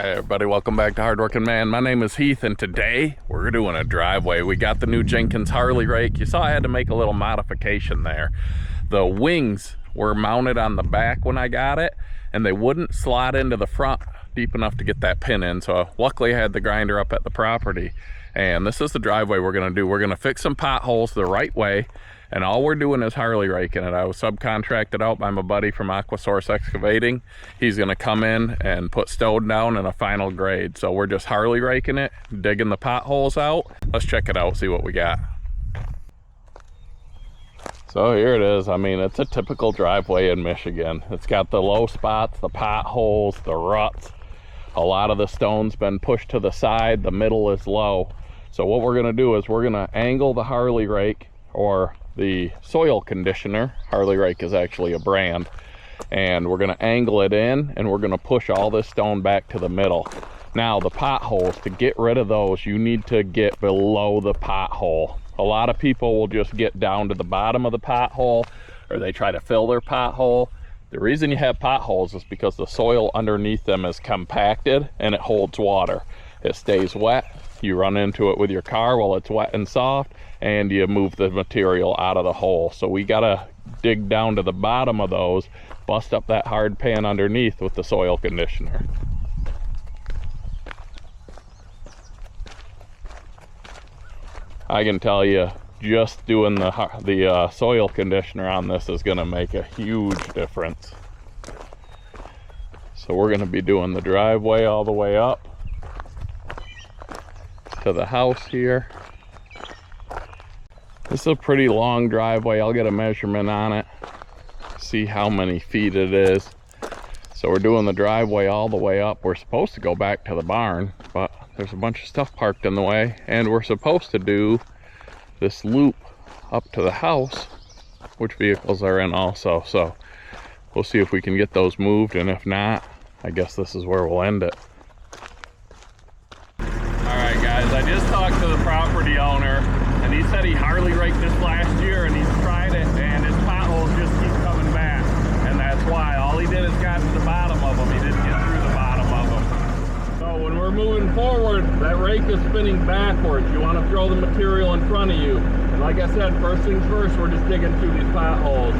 Hey everybody, welcome back to Hardworking Man. My name is Heath and today we're doing a driveway. We got the new Jenkins Harley rake. You saw I had to make a little modification there. The wings were mounted on the back when I got it and they wouldn't slot into the front deep enough to get that pin in. So luckily I had the grinder up at the property and this is the driveway we're gonna do. We're gonna fix some potholes the right way and all we're doing is Harley raking it. I was subcontracted out by my buddy from Aquasource Excavating. He's gonna come in and put stone down and a final grade. So we're just Harley raking it, digging the potholes out. Let's check it out, see what we got. So here it is. I mean, it's a typical driveway in Michigan. It's got the low spots, the potholes, the ruts. A lot of the stone's been pushed to the side, the middle is low. So what we're gonna do is we're gonna angle the Harley rake, or the soil conditioner. Harley rake is actually a brand, and we're going to angle it in and we're going to push all this stone back to the middle. Now the potholes, to get rid of those, you need to get below the pothole. A lot of people will just get down to the bottom of the pothole, or they try to fill their pothole. The reason you have potholes is because the soil underneath them is compacted and it holds water. It stays wet, you run into it with your car while it's wet and soft, and you move the material out of the hole. So we gotta dig down to the bottom of those, bust up that hard pan underneath with the soil conditioner. I can tell you, just doing the soil conditioner on this is gonna make a huge difference. So we're gonna be doing the driveway all the way up to the house here. This is a pretty long driveway. I'll get a measurement on it, see how many feet it is. So we're doing the driveway all the way up. We're supposed to go back to the barn, but there's a bunch of stuff parked in the way, and we're supposed to do this loop up to the house, which vehicles are in also. So we'll see if we can get those moved, and if not, I guess this is where we'll end it. All right guys, I just talked to the property owner and he said he Harley raked this last year and he's tried it and his potholes just keep coming back, and that's why. All he did is got to the bottom of them. He didn't get through the bottom of them. So when we're moving forward, that rake is spinning backwards. You want to throw the material in front of you. And like I said, first things first, we're just digging through these potholes.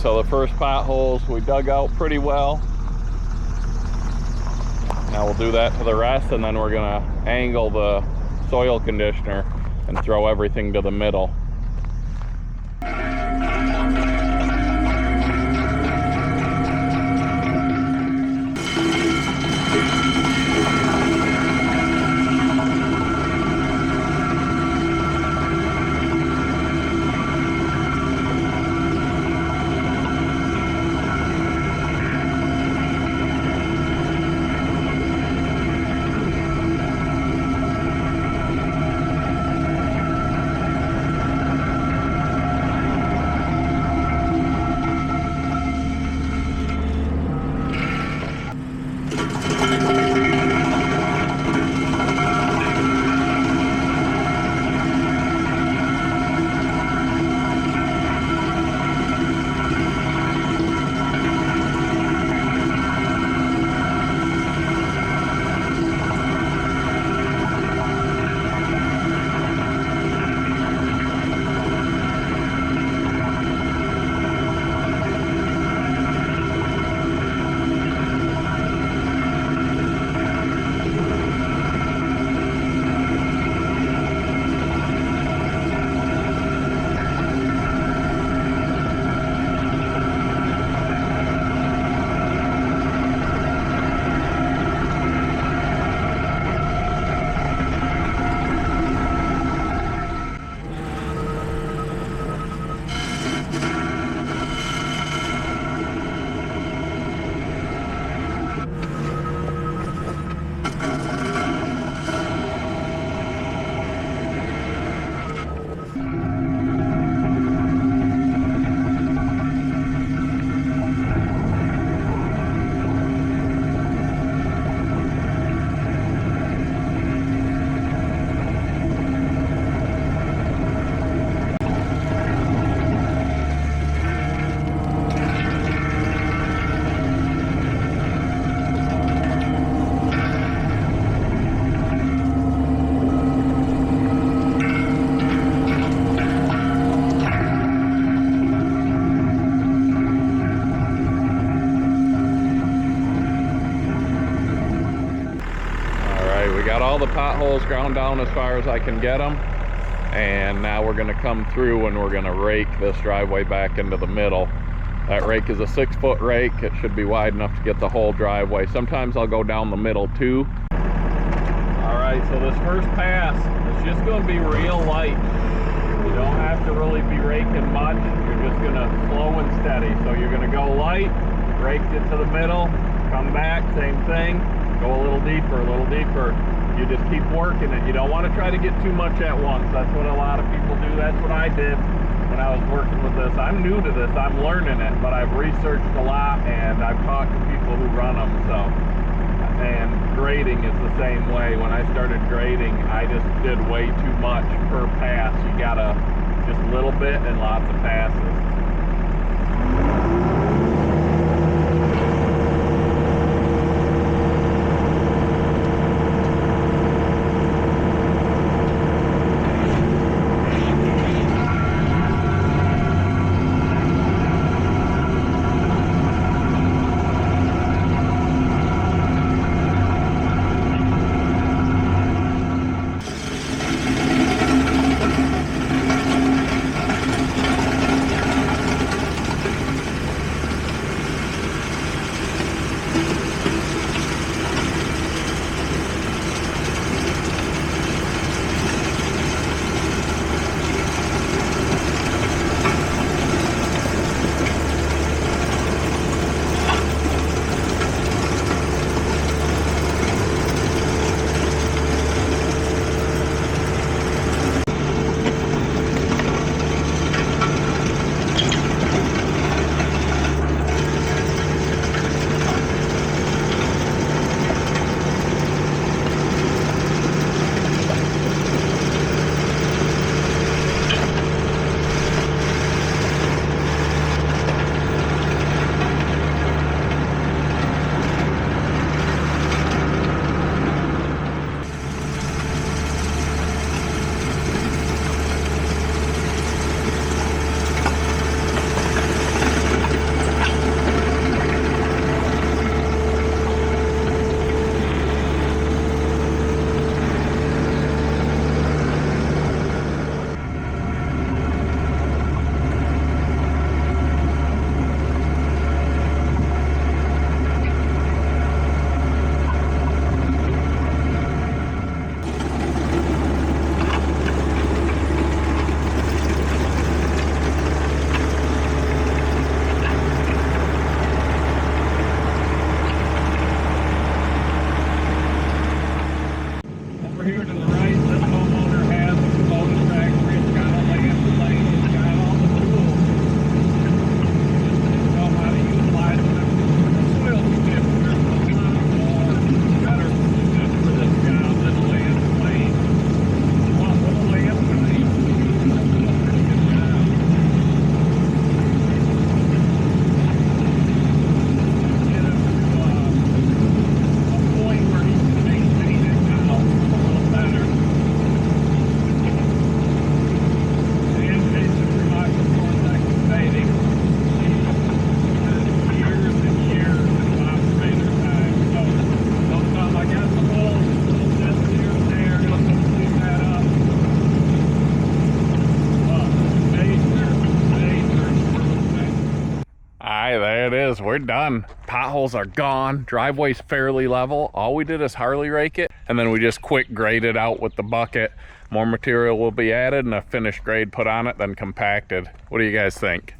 So the first potholes we dug out pretty well. Now we'll do that to the rest, and then we're gonna angle the soil conditioner and throw everything to the middle. got all the potholes ground down as far as I can get them. And now we're gonna come through and we're gonna rake this driveway back into the middle. That rake is a 6-foot rake. It should be wide enough to get the whole driveway. Sometimes I'll go down the middle too. All right, so this first pass, it's just gonna be real light. You don't have to really be raking much. You're just gonna slow and steady. So you're gonna go light, rake it to the middle, come back, same thing, go a little deeper, a little deeper. You just keep working it. You don't want to try to get too much at once. That's what a lot of people do. That's what I did when I was working with this. I'm new to this, I'm learning it, but I've researched a lot and I've talked to people who run them. So, and grading is the same way. When I started grading, I just did way too much per pass. You gotta just a little bit and lots of passes. Here to the right, this homeowner has a component factory. It's got all the insulation, it's got all the tools. Just know how to utilize them. The soil conditioner is a lot more better suited for this job than a land plane. Well, with a land plane, it's a pretty good job. Get him to a point where he can maintain it now. Better. And basically my performance excavating years and years of operator time. So sometimes I got some holes, little bits here and there, gonna clean that up. Major improvement. Alright, there it is. We're done. Potholes are gone. Driveway's fairly level. All we did is Harley rake it, and then we just quick grade it out with the bucket. More material will be added and a finished grade put on it, then compacted. What do you guys think?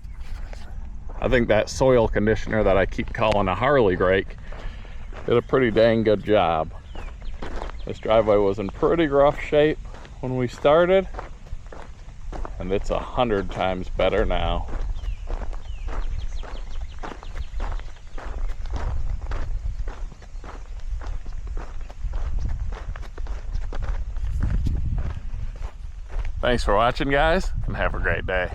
I think that soil conditioner that I keep calling a Harley rake did a pretty dang good job. This driveway was in pretty rough shape when we started, and it's 100 times better now. Thanks for watching, guys, and have a great day.